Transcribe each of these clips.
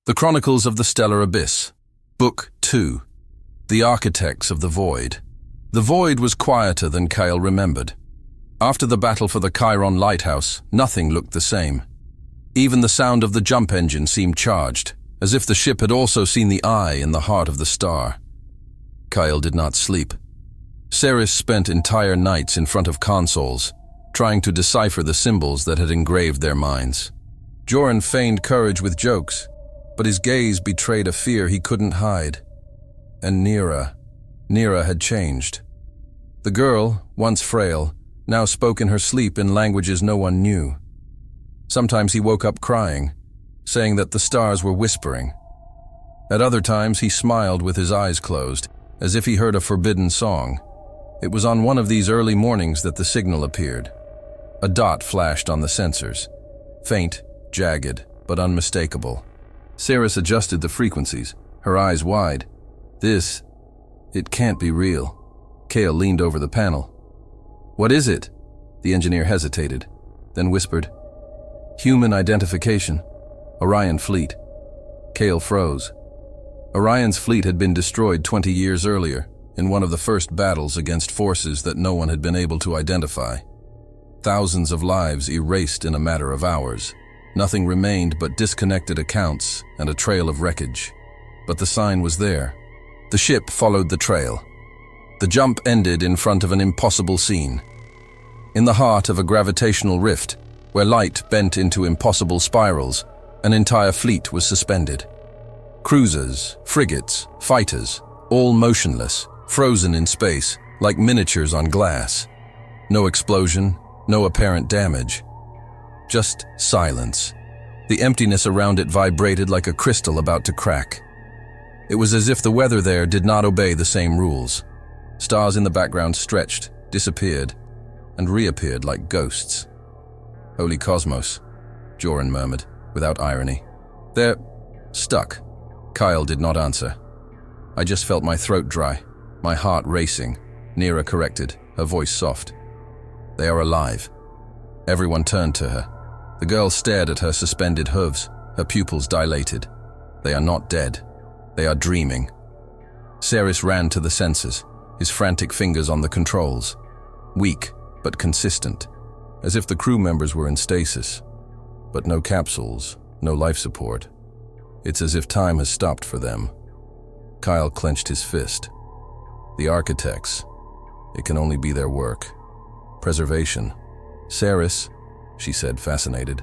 The Chronicles of the Stellar Abyss. Book 2. The Architects of the Void. The Void was quieter than Kyle remembered. After the battle for the Chiron lighthouse, nothing looked the same. Even the sound of the jump engine seemed charged, as if the ship had also seen the eye in the heart of the star. Kyle did not sleep. Ceres spent entire nights in front of consoles, trying to decipher the symbols that had engraved their minds. Joran feigned courage with jokes, but his gaze betrayed a fear he couldn't hide. And Nira had changed. The girl, once frail, now spoke in her sleep in languages no one knew. Sometimes he woke up crying, saying that the stars were whispering. At other times he smiled with his eyes closed, as if he heard a forbidden song. It was on one of these early mornings that the signal appeared. A dot flashed on the sensors, faint, jagged, but unmistakable. Ceres adjusted the frequencies, her eyes wide. It can't be real. Kale leaned over the panel. What is it? The engineer hesitated, then whispered. Human identification. Orion fleet. Kale froze. Orion's fleet had been destroyed 20 years earlier, in one of the first battles against forces that no one had been able to identify. Thousands of lives erased in a matter of hours. Nothing remained but disconnected accounts and a trail of wreckage. But the sign was there. The ship followed the trail. The jump ended in front of an impossible scene. In the heart of a gravitational rift, where light bent into impossible spirals, an entire fleet was suspended. Cruisers, frigates, fighters, all motionless, frozen in space, like miniatures on glass. No explosion, no apparent damage. Just silence. The emptiness around it vibrated like a crystal about to crack. It was as if the weather there did not obey the same rules. Stars in the background stretched, disappeared, and reappeared like ghosts. Holy cosmos, Joran murmured, without irony. They're stuck. Kyle did not answer. I just felt my throat dry, my heart racing. Nira corrected, her voice soft. They are alive. Everyone turned to her. The girl stared at her suspended hooves, her pupils dilated. They are not dead. They are dreaming. Ceres ran to the sensors, his frantic fingers on the controls. Weak, but consistent, as if the crew members were in stasis. But no capsules, no life support. It's as if time has stopped for them. Kyle clenched his fist. The architects. It can only be their work. Preservation. Ceres, she said, fascinated.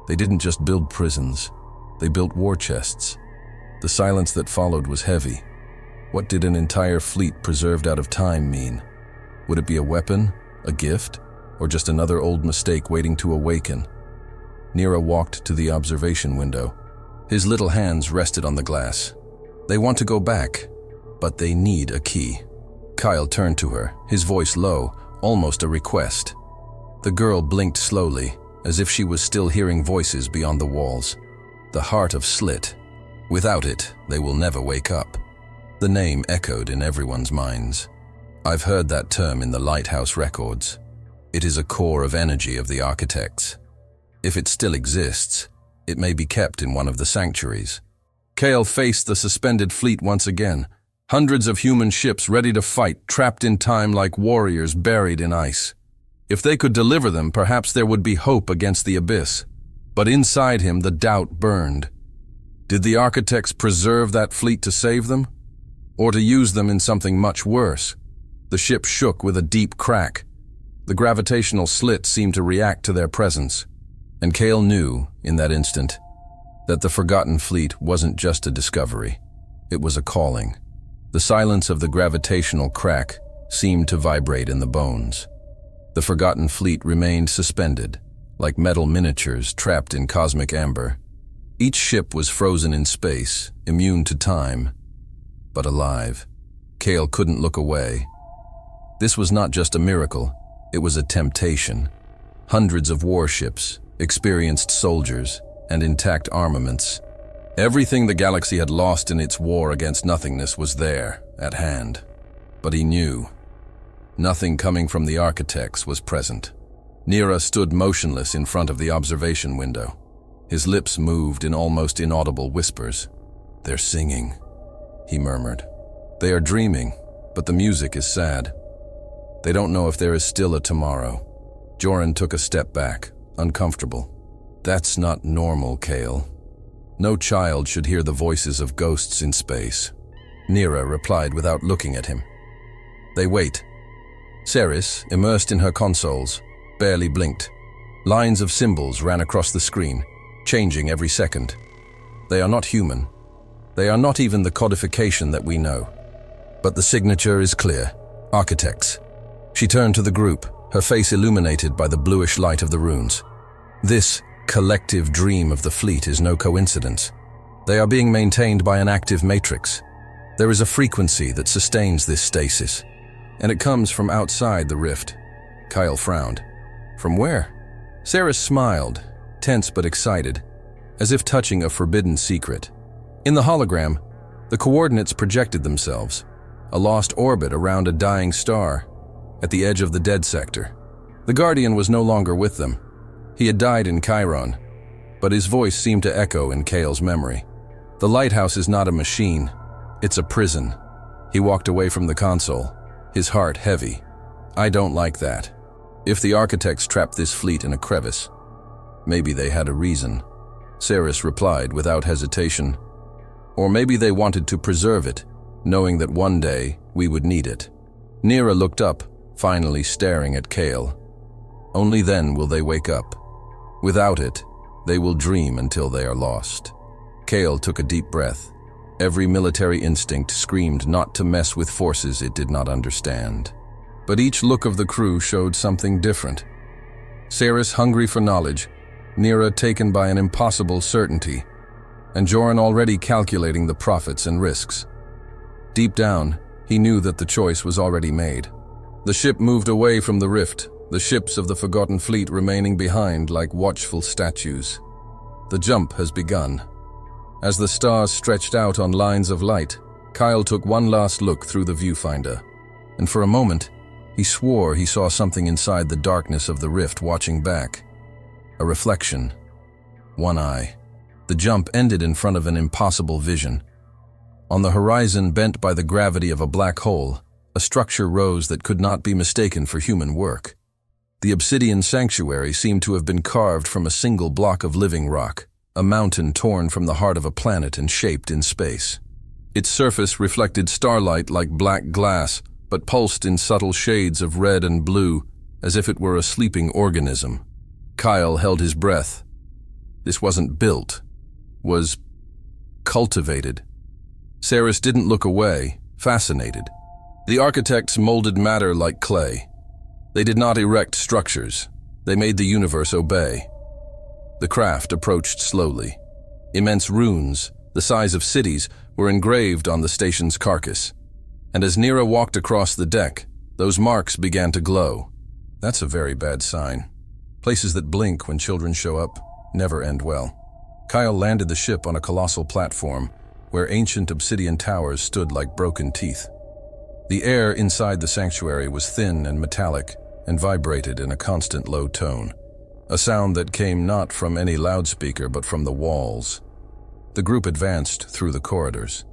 They didn't just build prisons. They built war chests. The silence that followed was heavy. What did an entire fleet preserved out of time mean? Would it be a weapon, a gift, or just another old mistake waiting to awaken? Nira walked to the observation window. His little hands rested on the glass. They want to go back, but they need a key. Kyle turned to her, his voice low, almost a request. The girl blinked slowly, as if she was still hearing voices beyond the walls. The heart of Slit. Without it, they will never wake up. The name echoed in everyone's minds. I've heard that term in the lighthouse records. It is a core of energy of the architects. If it still exists, it may be kept in one of the sanctuaries. Kale faced the suspended fleet once again. Hundreds of human ships ready to fight, trapped in time like warriors buried in ice. If they could deliver them, perhaps there would be hope against the abyss. But inside him, the doubt burned. Did the architects preserve that fleet to save them? Or to use them in something much worse? The ship shook with a deep crack. The gravitational slit seemed to react to their presence. And Kale knew, in that instant, that the forgotten fleet wasn't just a discovery. It was a calling. The silence of the gravitational crack seemed to vibrate in the bones. The forgotten fleet remained suspended, like metal miniatures trapped in cosmic amber. Each ship was frozen in space, immune to time, but alive. Kale couldn't look away. This was not just a miracle, it was a temptation. Hundreds of warships, experienced soldiers, and intact armaments. Everything the galaxy had lost in its war against nothingness was there, at hand. But he knew. Nothing coming from the architects was present. Nira stood motionless in front of the observation window. His lips moved in almost inaudible whispers. "They're singing," he murmured. "They are dreaming, but the music is sad. They don't know if there is still a tomorrow." Joran took a step back, uncomfortable. "That's not normal, Kale. No child should hear the voices of ghosts in space." Nira replied without looking at him. They wait. Ceres, immersed in her consoles, barely blinked. Lines of symbols ran across the screen, changing every second. They are not human. They are not even the codification that we know. But the signature is clear. Architects. She turned to the group, her face illuminated by the bluish light of the runes. This collective dream of the fleet is no coincidence. They are being maintained by an active matrix. There is a frequency that sustains this stasis, and it comes from outside the rift. Kyle frowned. From where? Ceres smiled, tense but excited, as if touching a forbidden secret. In the hologram, the coordinates projected themselves, a lost orbit around a dying star, at the edge of the dead sector. The Guardian was no longer with them. He had died in Chiron, but his voice seemed to echo in Kale's memory. The lighthouse is not a machine, it's a prison. He walked away from the console, his heart heavy. I don't like that. If the architects trapped this fleet in a crevice, maybe they had a reason. Ceres replied without hesitation. Or maybe they wanted to preserve it, knowing that one day we would need it. Nira looked up, finally staring at Kale. Only then will they wake up. Without it, they will dream until they are lost. Kale took a deep breath. Every military instinct screamed not to mess with forces it did not understand. But each look of the crew showed something different. Ceres hungry for knowledge, Nira taken by an impossible certainty, and Joran already calculating the profits and risks. Deep down, he knew that the choice was already made. The ship moved away from the rift, the ships of the forgotten fleet remaining behind like watchful statues. The jump has begun. As the stars stretched out on lines of light, Kyle took one last look through the viewfinder, and for a moment, he swore he saw something inside the darkness of the rift watching back. A reflection. One eye. The jump ended in front of an impossible vision. On the horizon, bent by the gravity of a black hole, a structure rose that could not be mistaken for human work. The obsidian sanctuary seemed to have been carved from a single block of living rock, a mountain torn from the heart of a planet and shaped in space. Its surface reflected starlight like black glass, but pulsed in subtle shades of red and blue, as if it were a sleeping organism. Kyle held his breath. This wasn't built, was cultivated. Ceres didn't look away, fascinated. The architects molded matter like clay. They did not erect structures. They made the universe obey. The craft approached slowly. Immense runes, the size of cities, were engraved on the station's carcass. And as Nira walked across the deck, those marks began to glow. That's a very bad sign. Places that blink when children show up never end well. Kyle landed the ship on a colossal platform where ancient obsidian towers stood like broken teeth. The air inside the sanctuary was thin and metallic and vibrated in a constant low tone, a sound that came not from any loudspeaker but from the walls. The group advanced through the corridors.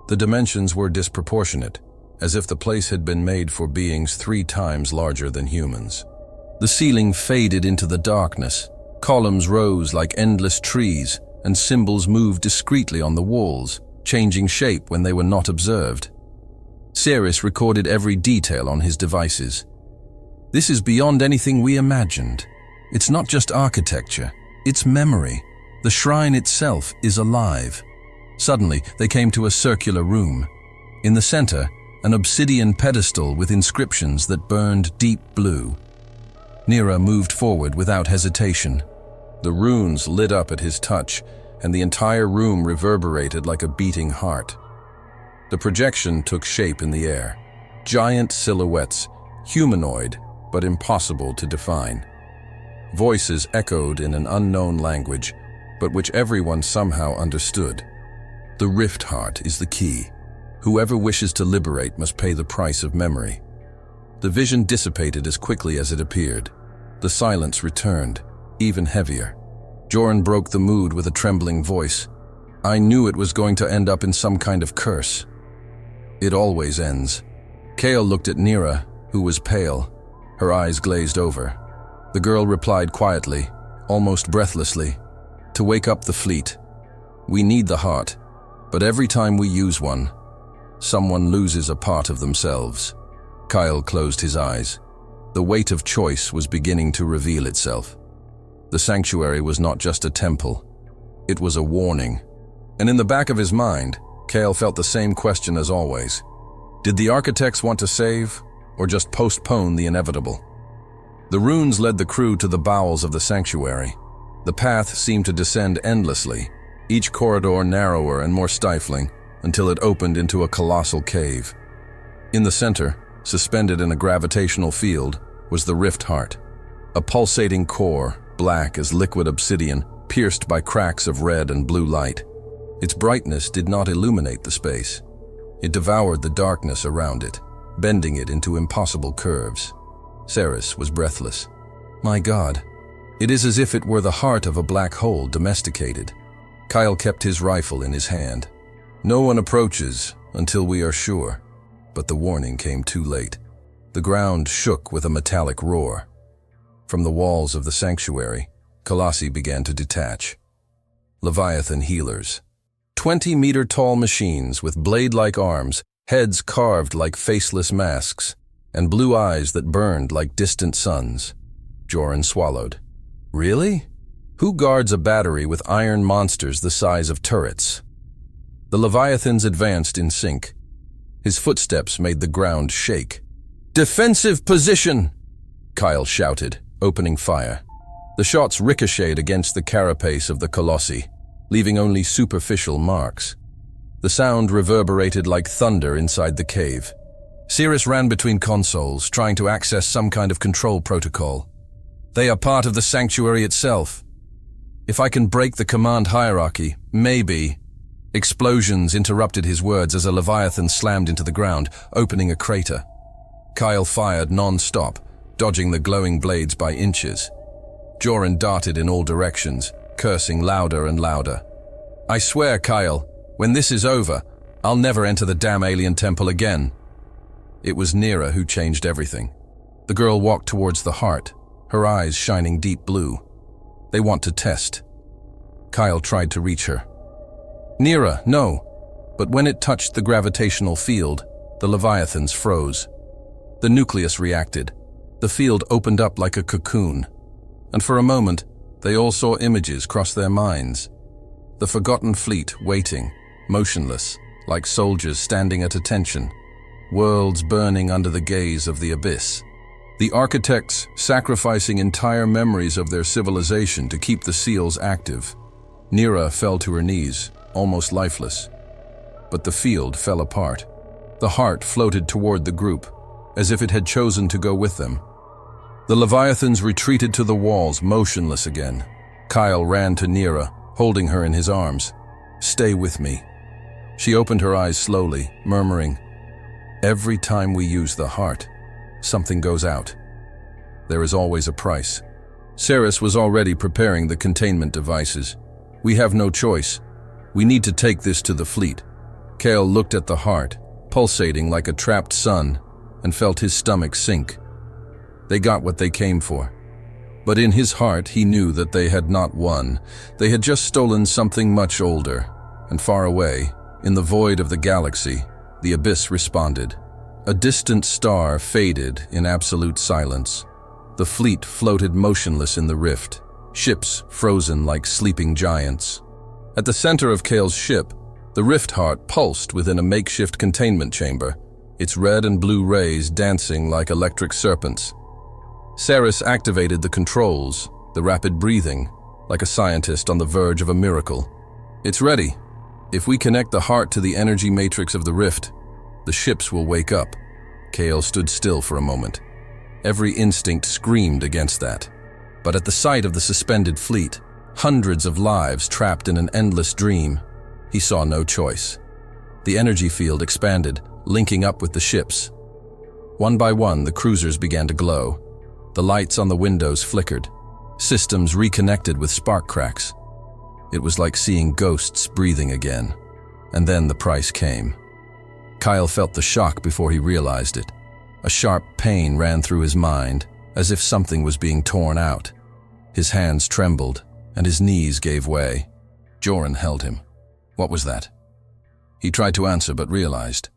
The dimensions were disproportionate, as if the place had been made for beings 3 times larger than humans. The ceiling faded into the darkness. Columns rose like endless trees, and symbols moved discreetly on the walls, changing shape when they were not observed. Ceres recorded every detail on his devices. This is beyond anything we imagined. It's not just architecture, it's memory. The shrine itself is alive. Suddenly, they came to a circular room. In the center, an obsidian pedestal with inscriptions that burned deep blue. Nira moved forward without hesitation. The runes lit up at his touch, and the entire room reverberated like a beating heart. The projection took shape in the air. Giant silhouettes, humanoid, but impossible to define. Voices echoed in an unknown language, but which everyone somehow understood. The rift heart is the key. Whoever wishes to liberate must pay the price of memory. The vision dissipated as quickly as it appeared. The silence returned, even heavier. Joran broke the mood with a trembling voice. I knew it was going to end up in some kind of curse. It always ends. Kale looked at Nira, who was pale. Her eyes glazed over. The girl replied quietly, almost breathlessly, to wake up the fleet. We need the heart, but every time we use one, someone loses a part of themselves. Kyle closed his eyes. The weight of choice was beginning to reveal itself. The sanctuary was not just a temple. It was a warning. And in the back of his mind, Kale felt the same question as always. Did the architects want to save, or just postpone the inevitable? The runes led the crew to the bowels of the sanctuary. The path seemed to descend endlessly, each corridor narrower and more stifling, until it opened into a colossal cave. In the center, suspended in a gravitational field, was the rift heart, a pulsating core, black as liquid obsidian, pierced by cracks of red and blue light. Its brightness did not illuminate the space. It devoured the darkness around it, bending it into impossible curves. Ceres was breathless. My God, it is as if it were the heart of a black hole domesticated. Kyle kept his rifle in his hand. No one approaches until we are sure. But the warning came too late. The ground shook with a metallic roar. From the walls of the sanctuary, colossi began to detach. Leviathan healers. 20-meter-tall machines with blade-like arms, heads carved like faceless masks, and blue eyes that burned like distant suns. Joran swallowed. Really? Who guards a battery with iron monsters the size of turrets? The Leviathans advanced in sync. His footsteps made the ground shake. Defensive position! Kyle shouted, opening fire. The shots ricocheted against the carapace of the colossi, leaving only superficial marks. The sound reverberated like thunder inside the cave. Ceres ran between consoles, trying to access some kind of control protocol. They are part of the sanctuary itself. If I can break the command hierarchy, maybe. Explosions interrupted his words as a Leviathan slammed into the ground, opening a crater. Kyle fired non-stop, dodging the glowing blades by inches. Joran darted in all directions, cursing louder and louder. I swear, Kyle, when this is over, I'll never enter the damn alien temple again. It was Nira who changed everything. The girl walked towards the heart, her eyes shining deep blue. They want to test. Kyle tried to reach her. Nira, no. But when it touched the gravitational field, the Leviathans froze. The nucleus reacted. The field opened up like a cocoon. And for a moment, they all saw images cross their minds. The forgotten fleet waiting, motionless, like soldiers standing at attention. Worlds burning under the gaze of the abyss. The architects sacrificing entire memories of their civilization to keep the seals active. Nira fell to her knees, almost lifeless. But the field fell apart. The heart floated toward the group, as if it had chosen to go with them. The Leviathans retreated to the walls, motionless again. Kyle ran to Nira, holding her in his arms. Stay with me. She opened her eyes slowly, murmuring, Every time we use the heart, something goes out. There is always a price. Ceres was already preparing the containment devices. We have no choice. We need to take this to the fleet. Kale looked at the heart, pulsating like a trapped sun, and felt his stomach sink. They got what they came for. But in his heart, he knew that they had not won. They had just stolen something much older. And far away, in the void of the galaxy, the abyss responded. A distant star faded in absolute silence. The fleet floated motionless in the rift, ships frozen like sleeping giants. At the center of Kale's ship, the rift heart pulsed within a makeshift containment chamber, its red and blue rays dancing like electric serpents. Ceres activated the controls, the rapid breathing, like a scientist on the verge of a miracle. It's ready. If we connect the heart to the energy matrix of the rift, the ships will wake up. Kale stood still for a moment. Every instinct screamed against that. But at the sight of the suspended fleet, hundreds of lives trapped in an endless dream, he saw no choice. The energy field expanded, linking up with the ships. One by one, the cruisers began to glow. The lights on the windows flickered. Systems reconnected with spark cracks. It was like seeing ghosts breathing again. And then the price came. Kyle felt the shock before he realized it. A sharp pain ran through his mind, as if something was being torn out. His hands trembled, and his knees gave way. Joran held him. What was that? He tried to answer but realized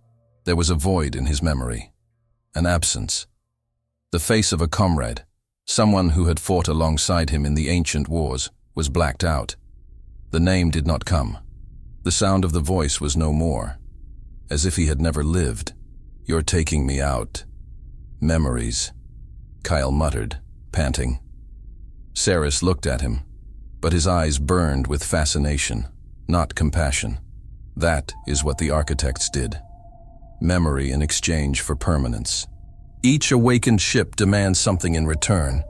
there was a void in his memory. An absence. The face of a comrade, someone who had fought alongside him in the ancient wars, was blacked out. The name did not come. The sound of the voice was no more. As if he had never lived. You're taking me out. Memories, Kyle muttered, panting. Saris looked at him, but his eyes burned with fascination, not compassion. That is what the architects did. Memory in exchange for permanence. Each awakened ship demands something in return.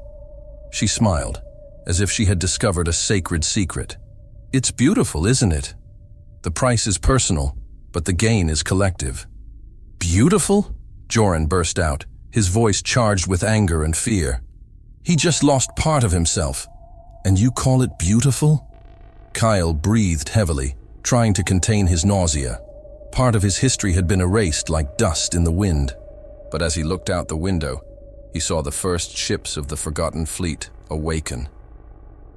She smiled, as if she had discovered a sacred secret. It's beautiful, isn't it? The price is personal, but the gain is collective. Beautiful? Joran burst out, his voice charged with anger and fear. He just lost part of himself. And you call it beautiful? Kyle breathed heavily, trying to contain his nausea. Part of his history had been erased like dust in the wind. But as he looked out the window, he saw the first ships of the forgotten fleet awaken.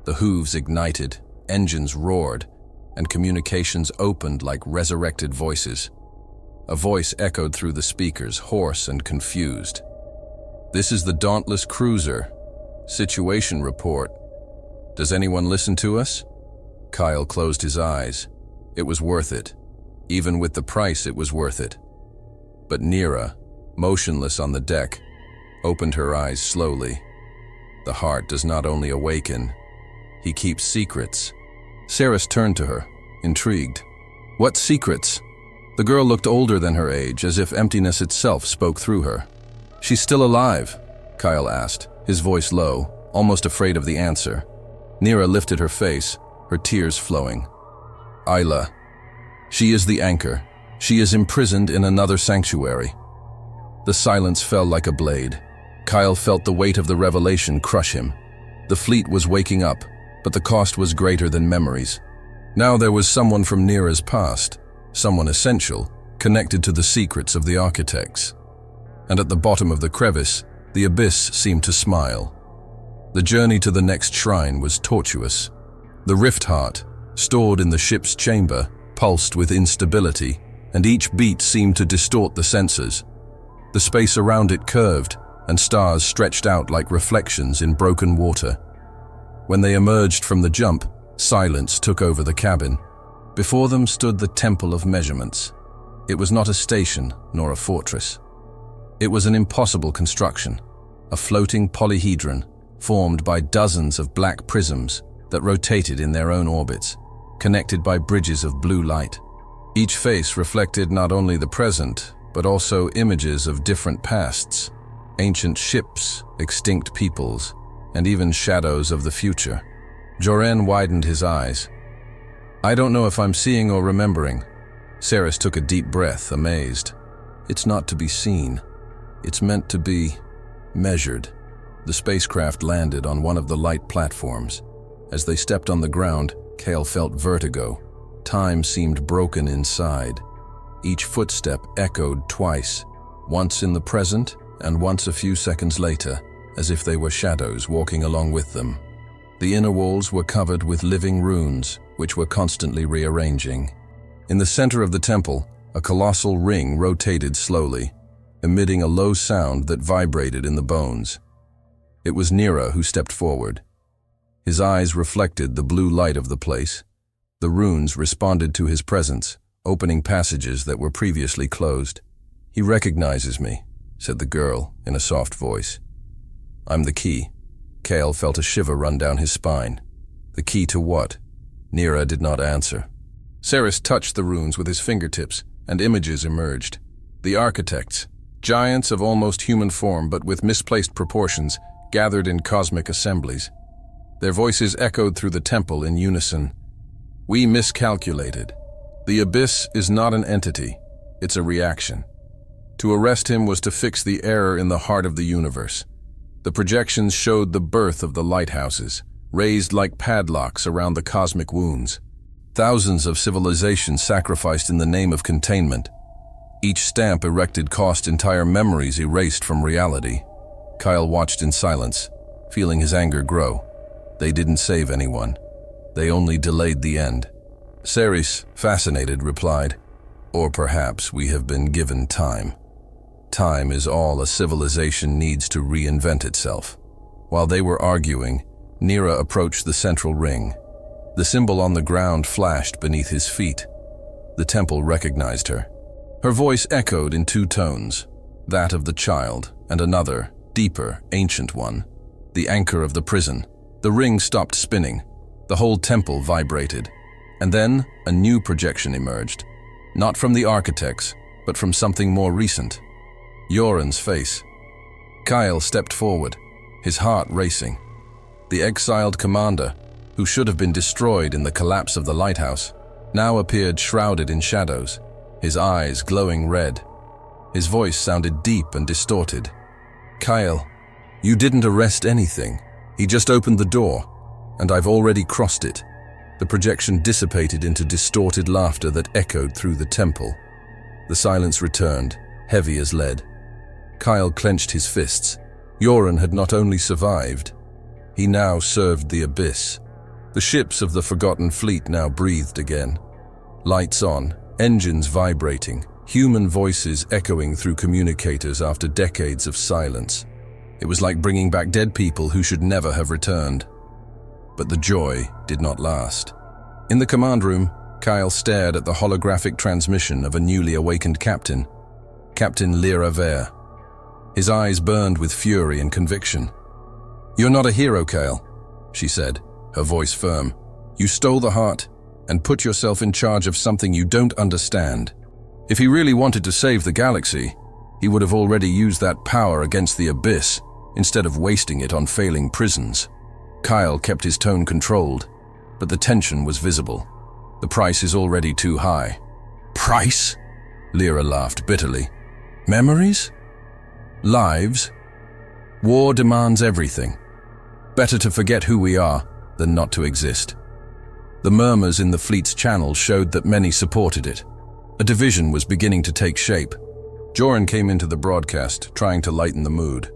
The hooves ignited, engines roared, and communications opened like resurrected voices. A voice echoed through the speakers, hoarse and confused. This is the Dauntless Cruiser. Situation report. Does anyone listen to us? Kyle closed his eyes. It was worth it. Even with the price, it was worth it. But Nira, motionless on the deck, opened her eyes slowly. The heart does not only awaken, he keeps secrets. Saris turned to her, intrigued. What secrets? The girl looked older than her age, as if emptiness itself spoke through her. She's still alive? Kyle asked, his voice low, almost afraid of the answer. Nira lifted her face, her tears flowing. Isla. She is the anchor. She is imprisoned in another sanctuary. The silence fell like a blade. Kyle felt the weight of the revelation crush him. The fleet was waking up, but the cost was greater than memories. Now there was someone from Nira's past, someone essential, connected to the secrets of the architects. And at the bottom of the crevice, the abyss seemed to smile. The journey to the next shrine was tortuous. The rift heart, stored in the ship's chamber, pulsed with instability, and each beat seemed to distort the senses. The space around it curved, and stars stretched out like reflections in broken water. When they emerged from the jump, silence took over the cabin. Before them stood the Temple of Measurements. It was not a station, nor a fortress. It was an impossible construction, a floating polyhedron formed by dozens of black prisms that rotated in their own orbits, connected by bridges of blue light. Each face reflected not only the present, but also images of different pasts, ancient ships, extinct peoples, and even shadows of the future. Joran widened his eyes. I don't know if I'm seeing or remembering. Saris took a deep breath, amazed. It's not to be seen. It's meant to be measured. The spacecraft landed on one of the light platforms. As they stepped on the ground, Kale felt vertigo. Time seemed broken inside. Each footstep echoed twice, once in the present and once a few seconds later, as if they were shadows walking along with them. The inner walls were covered with living runes, which were constantly rearranging. In the center of the temple, a colossal ring rotated slowly, emitting a low sound that vibrated in the bones. It was Nira who stepped forward. His eyes reflected the blue light of the place. The runes responded to his presence, opening passages that were previously closed. He recognizes me, said the girl in a soft voice. I'm the key. Kale felt a shiver run down his spine. The key to what? Nira did not answer. Saris touched the runes with his fingertips, and images emerged. The architects, giants of almost human form but with misplaced proportions, gathered in cosmic assemblies. Their voices echoed through the temple in unison. We miscalculated. The abyss is not an entity, it's a reaction. To arrest him was to fix the error in the heart of the universe. The projections showed the birth of the lighthouses, raised like padlocks around the cosmic wounds. Thousands of civilizations sacrificed in the name of containment. Each stamp erected cost entire memories erased from reality. Kyle watched in silence, feeling his anger grow. They didn't save anyone. They only delayed the end. Ceres, fascinated, replied, "Or perhaps we have been given time. Time is all a civilization needs to reinvent itself." While they were arguing, Nira approached the central ring. The symbol on the ground flashed beneath his feet. The temple recognized her. Her voice echoed in two tones, that of the child and another, deeper, ancient one, the anchor of the prison. The ring stopped spinning. The whole temple vibrated. And then a new projection emerged, not from the architects, but from something more recent. Yoren's face. Kyle stepped forward, his heart racing. The exiled commander, who should have been destroyed in the collapse of the lighthouse, now appeared shrouded in shadows, his eyes glowing red. His voice sounded deep and distorted. "Kyle, you didn't arrest anything. He just opened the door, and I've already crossed it." The projection dissipated into distorted laughter that echoed through the temple. The silence returned, heavy as lead. Kyle clenched his fists. Yoren had not only survived, he now served the abyss. The ships of the Forgotten Fleet now breathed again. Lights on, engines vibrating, human voices echoing through communicators after decades of silence. It was like bringing back dead people who should never have returned. But the joy did not last. In the command room, Kyle stared at the holographic transmission of a newly awakened captain, Captain Lyra Vare. His eyes burned with fury and conviction. "You're not a hero, Kyle," she said, her voice firm. "You stole the heart and put yourself in charge of something you don't understand. If he really wanted to save the galaxy, he would have already used that power against the abyss instead of wasting it on failing prisons." Kyle kept his tone controlled, but the tension was visible. "The price is already too high." "Price?" Lyra laughed bitterly. "Memories? Lives? War demands everything. Better to forget who we are than not to exist." The murmurs in the fleet's channel showed that many supported it. A division was beginning to take shape. Joran came into the broadcast, trying to lighten the mood.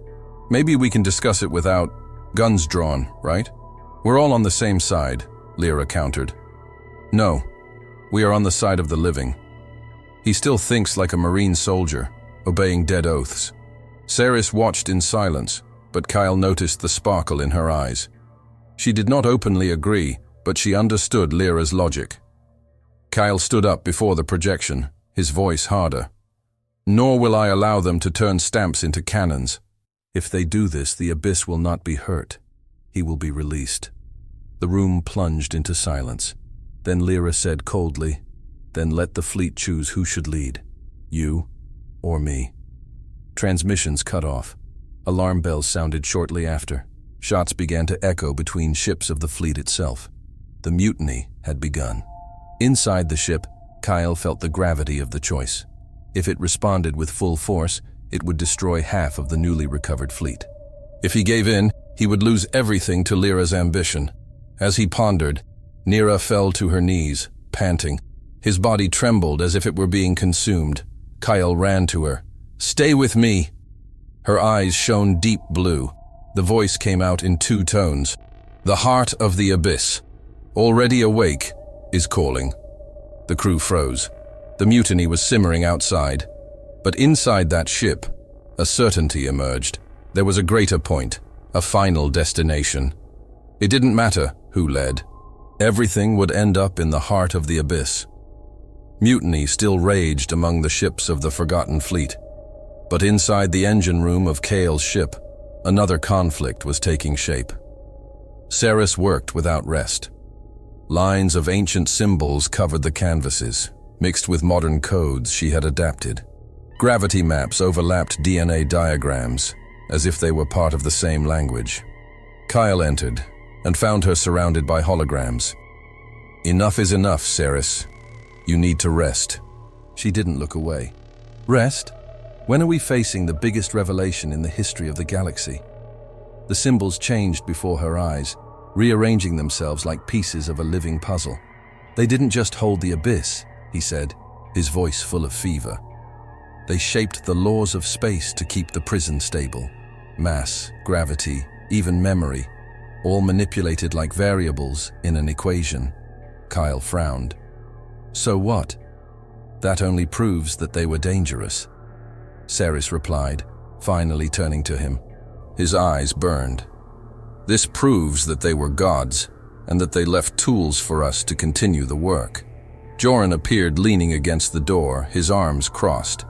"Maybe we can discuss it without guns drawn, right? We're all on the same side," Lyra countered. "No, we are on the side of the living." He still thinks like a Marine soldier, obeying dead oaths. Ceres watched in silence, but Kyle noticed the sparkle in her eyes. She did not openly agree, but she understood Lyra's logic. Kyle stood up before the projection, his voice harder. "Nor will I allow them to turn stamps into cannons. If they do this, the abyss will not be hurt. He will be released." The room plunged into silence. Then Lyra said coldly, "Then let the fleet choose who should lead, you or me." Transmissions cut off. Alarm bells sounded shortly after. Shots began to echo between ships of the fleet itself. The mutiny had begun. Inside the ship, Kyle felt the gravity of the choice. If it responded with full force, it would destroy half of the newly recovered fleet. If he gave in, he would lose everything to Lyra's ambition. As he pondered, Nira fell to her knees, panting. His body trembled as if it were being consumed. Kyle ran to her. "Stay with me." Her eyes shone deep blue. The voice came out in two tones. "The heart of the abyss, already awake, is calling." The crew froze. The mutiny was simmering outside. But inside that ship, a certainty emerged. There was a greater point, a final destination. It didn't matter who led. Everything would end up in the heart of the abyss. Mutiny still raged among the ships of the Forgotten Fleet. But inside the engine room of Kale's ship, another conflict was taking shape. Ceres worked without rest. Lines of ancient symbols covered the canvases, mixed with modern codes she had adapted. Gravity maps overlapped DNA diagrams, as if they were part of the same language. Kyle entered, and found her surrounded by holograms. "Enough is enough, Ceres. You need to rest." She didn't look away. "Rest? When are we facing the biggest revelation in the history of the galaxy?" The symbols changed before her eyes, rearranging themselves like pieces of a living puzzle. "They didn't just hold the abyss," he said, his voice full of fever. "They shaped the laws of space to keep the prison stable. Mass, gravity, even memory, all manipulated like variables in an equation." Kyle frowned. "So what? That only proves that they were dangerous." Ceres replied, finally turning to him. His eyes burned. "This proves that they were gods, and that they left tools for us to continue the work." Joran appeared leaning against the door, his arms crossed.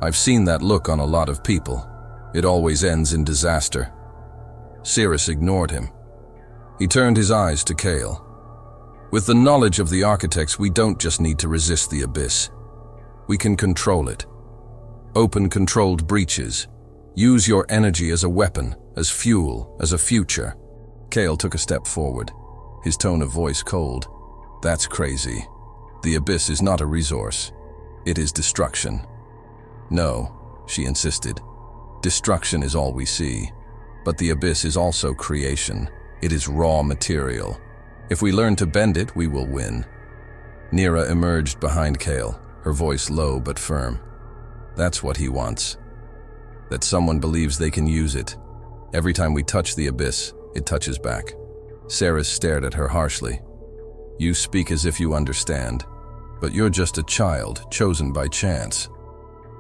"I've seen that look on a lot of people. It always ends in disaster." Ceres ignored him. He turned his eyes to Kale. "With the knowledge of the architects, we don't just need to resist the abyss. We can control it. Open controlled breaches. Use your energy as a weapon, as fuel, as a future." Kale took a step forward, his tone of voice cold. "That's crazy. The abyss is not a resource. It is destruction." "No," she insisted. "Destruction is all we see. But the abyss is also creation. It is raw material. If we learn to bend it, we will win." Nira emerged behind Kale, her voice low but firm. "That's what he wants. That someone believes they can use it. Every time we touch the abyss, it touches back." Ceres stared at her harshly. "You speak as if you understand, but you're just a child chosen by chance.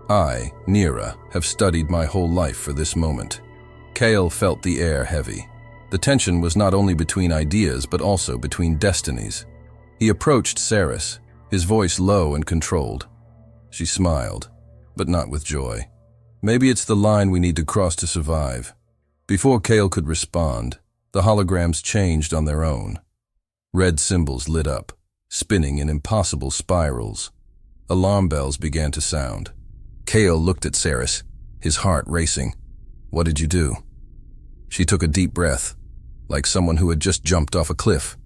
I, Nira, have studied my whole life for this moment." Kale felt the air heavy. The tension was not only between ideas, but also between destinies. He approached Ceres, his voice low and controlled. She smiled, but not with joy. "Maybe it's the line we need to cross to survive." Before Kale could respond, the holograms changed on their own. Red symbols lit up, spinning in impossible spirals. Alarm bells began to sound. Kale looked at Ceres, his heart racing. "What did you do?" She took a deep breath, like someone who had just jumped off a cliff.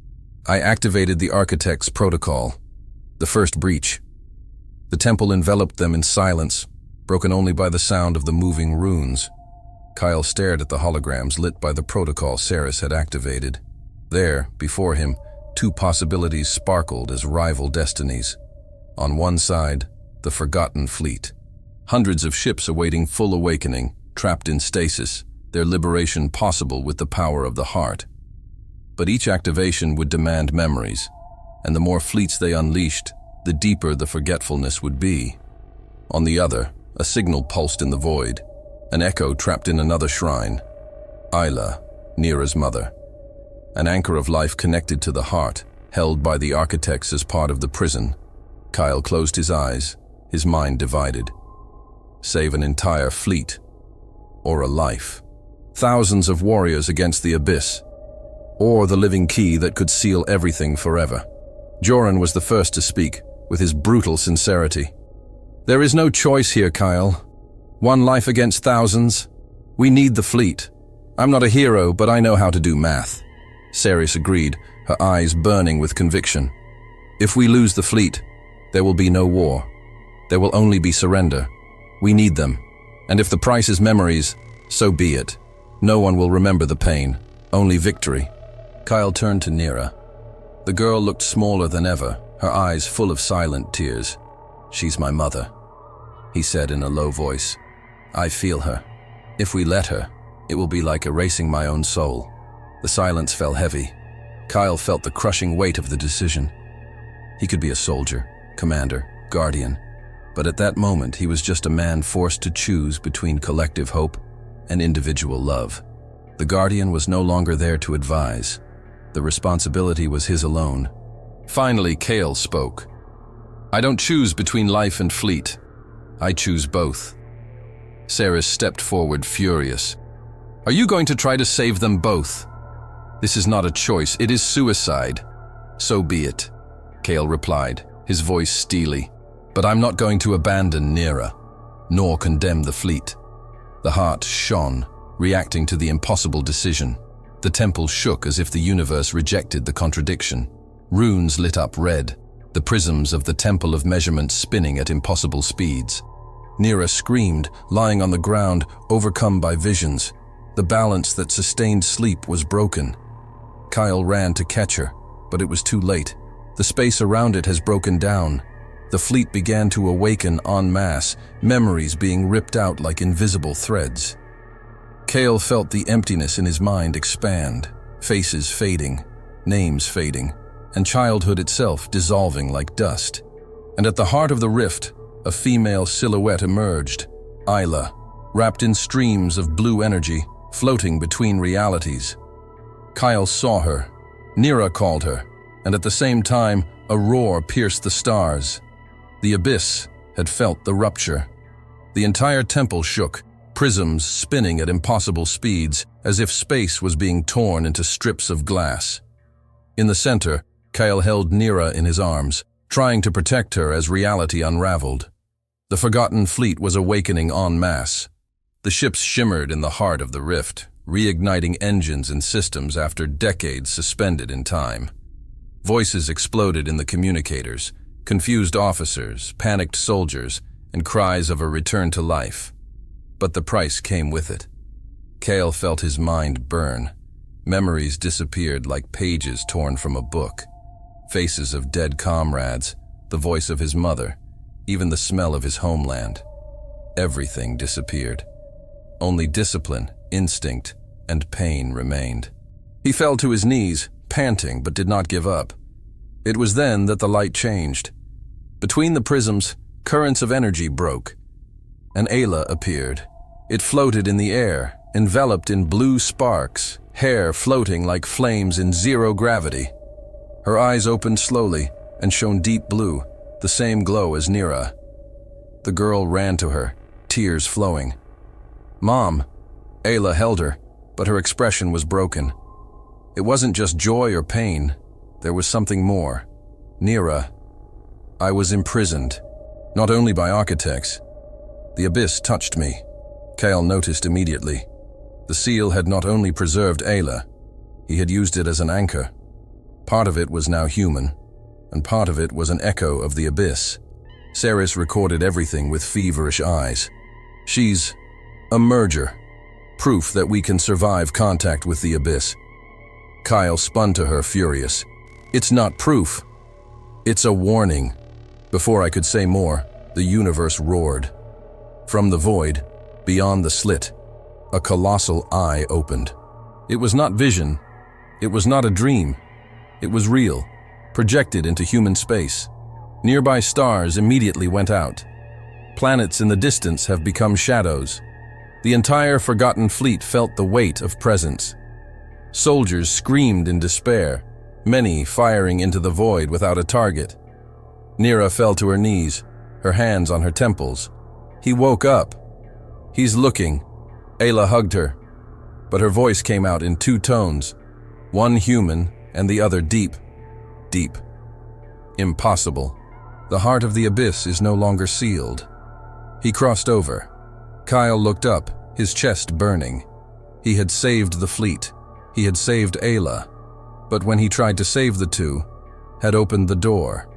"I activated the architect's protocol, the first breach." The temple enveloped them in silence, broken only by the sound of the moving runes. Kyle stared at the holograms lit by the protocol Ceres had activated. There, before him, two possibilities sparkled as rival destinies. On one side, the Forgotten Fleet. Hundreds of ships awaiting full awakening, trapped in stasis, their liberation possible with the power of the heart. But each activation would demand memories, and the more fleets they unleashed, the deeper the forgetfulness would be. On the other, a signal pulsed in the void, an echo trapped in another shrine. Isla, Nira's mother. An anchor of life connected to the heart, held by the architects as part of the prison. Kyle closed his eyes, his mind divided. Save an entire fleet, or a life. Thousands of warriors against the abyss, or the living key that could seal everything forever. Joran was the first to speak, with his brutal sincerity. "There is no choice here, Kyle. One life against thousands. We need the fleet. I'm not a hero, but I know how to do math." Ceres agreed, her eyes burning with conviction. "If we lose the fleet, there will be no war. There will only be surrender. We need them. And if the price is memories, so be it. No one will remember the pain, only victory." Kyle turned to Nira. The girl looked smaller than ever, her eyes full of silent tears. "She's my mother," he said in a low voice. "I feel her. If we let her, it will be like erasing my own soul." The silence fell heavy. Kyle felt the crushing weight of the decision. He could be a soldier, commander, guardian, but at that moment he was just a man forced to choose between collective hope and individual love. The guardian was no longer there to advise. The responsibility was his alone. Finally, Kale spoke. "I don't choose between life and fleet. I choose both." Ceres stepped forward, furious. "Are you going to try to save them both? This is not a choice, it is suicide." "So be it," Kale replied, his voice steely. "But I'm not going to abandon Nira, nor condemn the fleet." The heart shone, reacting to the impossible decision. The temple shook as if the universe rejected the contradiction. Runes lit up red, the prisms of the temple of measurement spinning at impossible speeds. Nira screamed, lying on the ground, overcome by visions. The balance that sustained sleep was broken. Kyle ran to catch her, but it was too late. The space around it has broken down. The fleet began to awaken en masse, memories being ripped out like invisible threads. Kyle felt the emptiness in his mind expand, faces fading, names fading, and childhood itself dissolving like dust. And at the heart of the rift, a female silhouette emerged, Isla, wrapped in streams of blue energy, floating between realities. Kyle saw her. Nira called her, and at the same time, a roar pierced the stars. The abyss had felt the rupture. The entire temple shook, prisms spinning at impossible speeds, as if space was being torn into strips of glass. In the center, Kyle held Nira in his arms, trying to protect her as reality unraveled. The forgotten fleet was awakening en masse. The ships shimmered in the heart of the rift, reigniting engines and systems after decades suspended in time. Voices exploded in the communicators, confused officers, panicked soldiers, and cries of a return to life. But the price came with it. Kale felt his mind burn. Memories disappeared like pages torn from a book. Faces of dead comrades, the voice of his mother, even the smell of his homeland. Everything disappeared. Only discipline, instinct, and pain remained. He fell to his knees, panting, but did not give up. It was then that the light changed. Between the prisms, currents of energy broke. An Ayla appeared. It floated in the air, enveloped in blue sparks, hair floating like flames in zero gravity. Her eyes opened slowly and shone deep blue, the same glow as Nira. The girl ran to her, tears flowing. "Mom!" Ayla held her, but her expression was broken. It wasn't just joy or pain. There was something more. "Nira, I was imprisoned, not only by architects. The abyss touched me." Kale noticed immediately. The seal had not only preserved Ayla, he had used it as an anchor. Part of it was now human, and part of it was an echo of the abyss. Ceres recorded everything with feverish eyes. "She's a merger, proof that we can survive contact with the abyss." Kyle spun to her, furious. "It's not proof. It's a warning." Before I could say more, the universe roared. From the void, beyond the slit, a colossal eye opened. It was not vision. It was not a dream. It was real, projected into human space. Nearby stars immediately went out. Planets in the distance have become shadows. The entire forgotten fleet felt the weight of presence. Soldiers screamed in despair, many firing into the void without a target. Nira fell to her knees, her hands on her temples. He woke up. "He's looking." Ayla hugged her, but her voice came out in two tones, one human and the other deep, deep. "Impossible. The heart of the abyss is no longer sealed." He crossed over. Kyle looked up, his chest burning. He had saved the fleet. He had saved Ayla. But when he tried to save the two, had opened the door.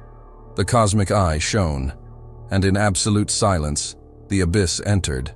The cosmic eye shone, and in absolute silence, the abyss entered.